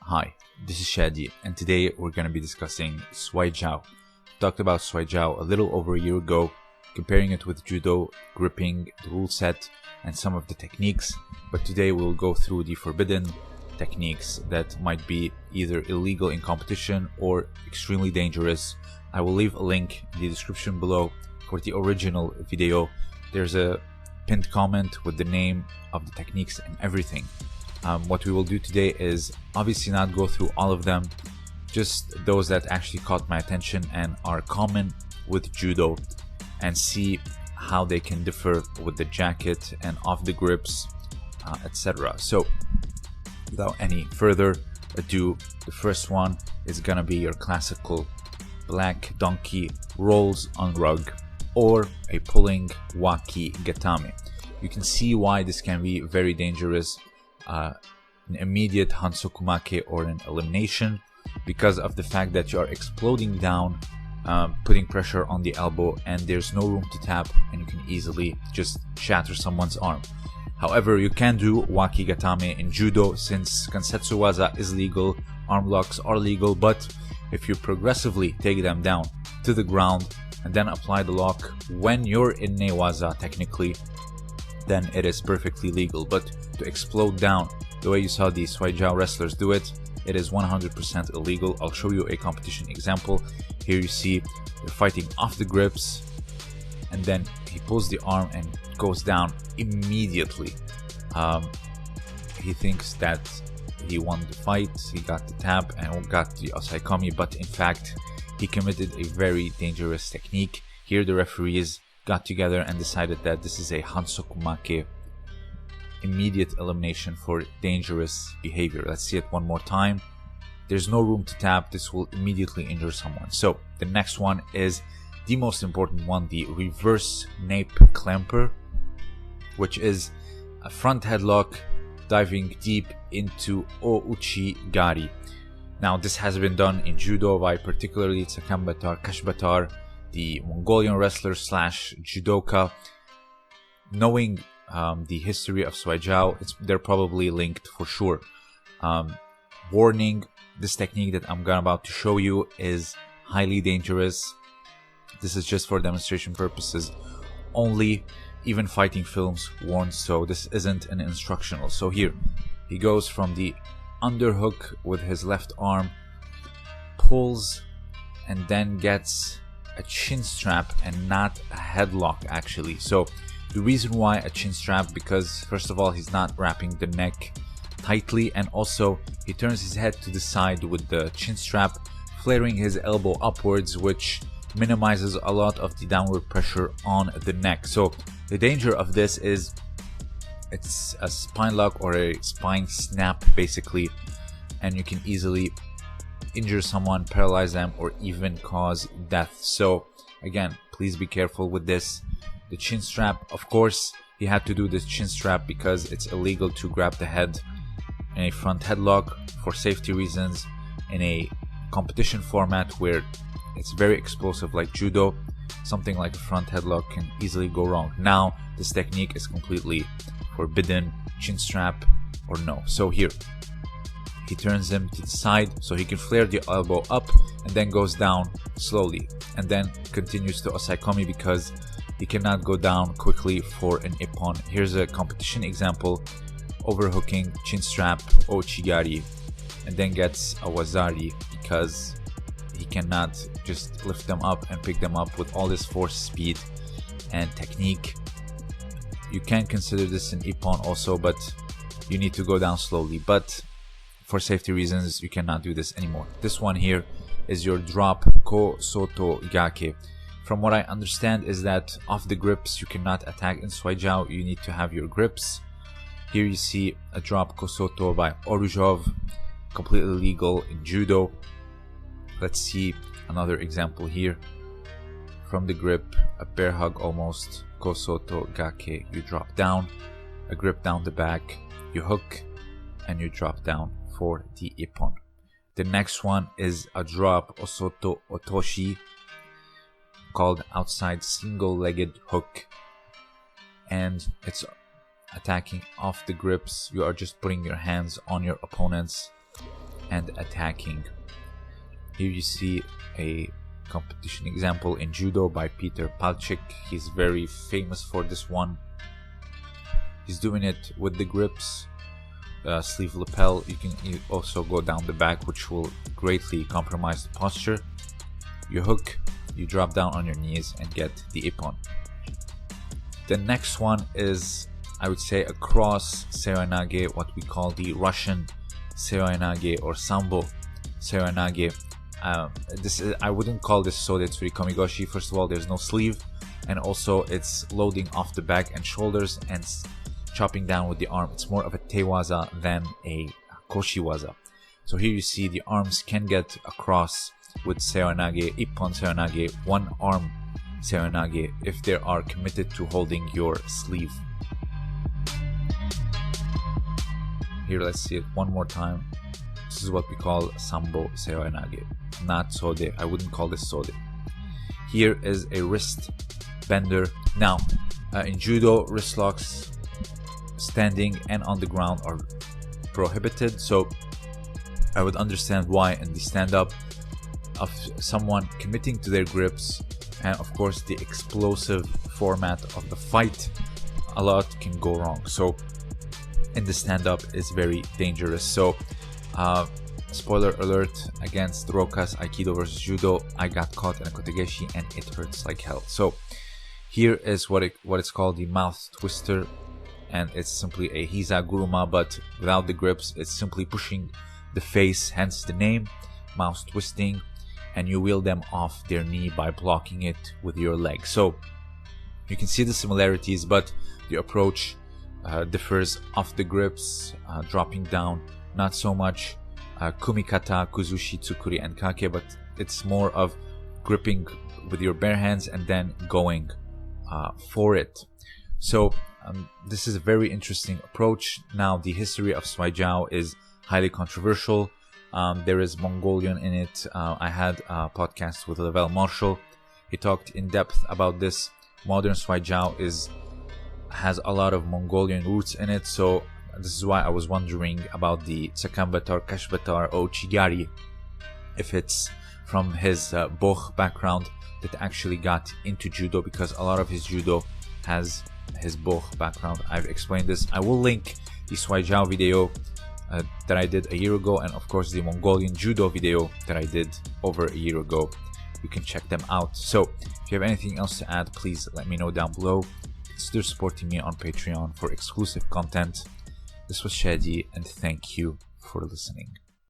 Hi, this is Shadi, and today we're going to be discussing Shuai Jiao. Talked about Shuai Jiao a little over a year ago, comparing it with Judo, gripping, the rule set, and some of the techniques, but today we'll go through the forbidden techniques that might be either illegal in competition or extremely dangerous. I will leave a link in the description below for the original video. There's a pinned comment with the name of the techniques and everything. What we will do today is obviously not go through all of them, just those that actually caught my attention and are common with Judo, and see how they can differ with the jacket and off the grips, etc. So without any further ado, the first one is gonna be your classical black donkey rolls on rug, or a pulling Wakigatame. You can see why this can be very dangerous. An immediate hansokumake or an elimination, because of the fact that you are exploding down, putting pressure on the elbow, and there's no room to tap, and you can easily just shatter someone's arm. However, you can do Wakigatame in Judo since Kansetsu Waza is legal, arm locks are legal, but if you progressively take them down to the ground and then apply the lock when you're in Newaza technically, then it is perfectly legal. But to explode down the way you saw the Shuai Jiao wrestlers do it, it is 100% illegal. I'll show you a competition example. Here you see they're fighting off the grips, and then he pulls the arm and goes down immediately. He thinks that he won the fight, he got the tap and got the osaikami, but in fact he committed a very dangerous technique. Here the referees got together and decided that this is a hansokumake, immediate elimination for dangerous behavior. Let's see it one more time. There's no room to tap. This will immediately injure someone. So the next one is the most important one, the reverse nape clamper, which is a front headlock diving deep into ouchi gari. Now this has been done in Judo by particularly Tsakambatar, Kashbatar, the Mongolian wrestler / judoka. Knowing the history of Shuai Jiao, they're probably linked for sure. Warning, this technique that I'm about to show you is highly dangerous. This is just for demonstration purposes only. Even fighting films warn, so this isn't an instructional. So here he goes from the underhook with his left arm, pulls, and then gets a chin strap and not a headlock actually. So the reason why a chin strap, because first of all he's not wrapping the neck tightly, and also he turns his head to the side with the chin strap, flaring his elbow upwards, which minimizes a lot of the downward pressure on the neck. So the danger of this is it's a spine lock or a spine snap basically, and you can easily injure someone, paralyze them, or even cause death. So again, please be careful with this. The chin strap, of course he had to do this chin strap because it's illegal to grab the head in a front headlock for safety reasons. In a competition format where it's very explosive like Judo, something like a front headlock can easily go wrong. Now this technique is completely forbidden, chin strap or no. So here he turns him to the side so he can flare the elbow up and then goes down slowly, and then continues to osaikami because he cannot go down quickly for an ippon. Here's a competition example: overhooking, chin strap, ouchigari, and then gets a wazari because he cannot just lift them up and pick them up with all this force, speed, and technique. You can consider this an ippon also, but you need to go down slowly. But for safety reasons, you cannot do this anymore. This one here is your drop kosoto gake. From what I understand is that off the grips you cannot attack in Shuai Jiao. You need to have your grips. Here you see a drop kosoto by Oruzhov, completely legal in Judo. Let's see another example here. From the grip, a bear hug almost, kosoto gake, you drop down, a grip down the back, you hook, and you drop down for the ippon. The next one is a drop osoto otoshi, called outside single-legged hook, and it's attacking off the grips. You are just putting your hands on your opponent's and attacking. Here you see a competition example in judo by Peter Palchik. He's very famous for this one. He's doing it with the grips, sleeve lapel. You can also go down the back, which will greatly compromise the posture. You hook, you drop down on your knees and get the ippon. The next one is, I would say, a cross seoinage, what we call the Russian seoinage or Sambo seoinage. I wouldn't call this sodetsuri komigoshi. First of all, there's no sleeve, and also it's loading off the back and shoulders and chopping down with the arm. It's more of a teiwaza than a koshiwaza. So here you see the arms can get across with seoinage, ippon seoinage, one arm seoinage, if they are committed to holding your sleeve. Here, let's see it one more time. This is what we call Sambo seoinage, not sode. I wouldn't call this sode. Here is a wrist bender. Now, in judo, wrist locks standing and on the ground are prohibited, so I would understand why in the stand-up of someone committing to their grips, and of course the explosive format of the fight, a lot can go wrong. So in the stand-up is very dangerous. So spoiler alert, against Rokas Aikido versus Judo, I got caught in a kotegeshi and it hurts like hell. So here is what it's called, the mouth twister, and it's simply a hiza guruma, but without the grips. It's simply pushing the face, hence the name, mouth twisting, and you wheel them off their knee by blocking it with your leg. So you can see the similarities, but the approach differs. Off the grips, dropping down, not so much kumikata, kuzushi, tsukuri, and kake, but it's more of gripping with your bare hands and then going for it. So this is a very interesting approach. Now, the history of Shuai Jiao is highly controversial. There is Mongolian in it. I had a podcast with Lavelle Marshall. He talked in depth about this. Modern Shuai Jiao has a lot of Mongolian roots in it, so this is why I was wondering about the Tsakambatar, Kashbatar, or Chigari, if it's from his Boch background that actually got into judo, because a lot of his judo has his Boch background. I've explained this. I will link the Shuai Jiao video that I did a year ago, and of course the Mongolian Judo video that I did over a year ago. You can check them out. So if you have anything else to add, please let me know down below. Consider supporting me on Patreon for exclusive content. This was Shadi, and thank you for listening.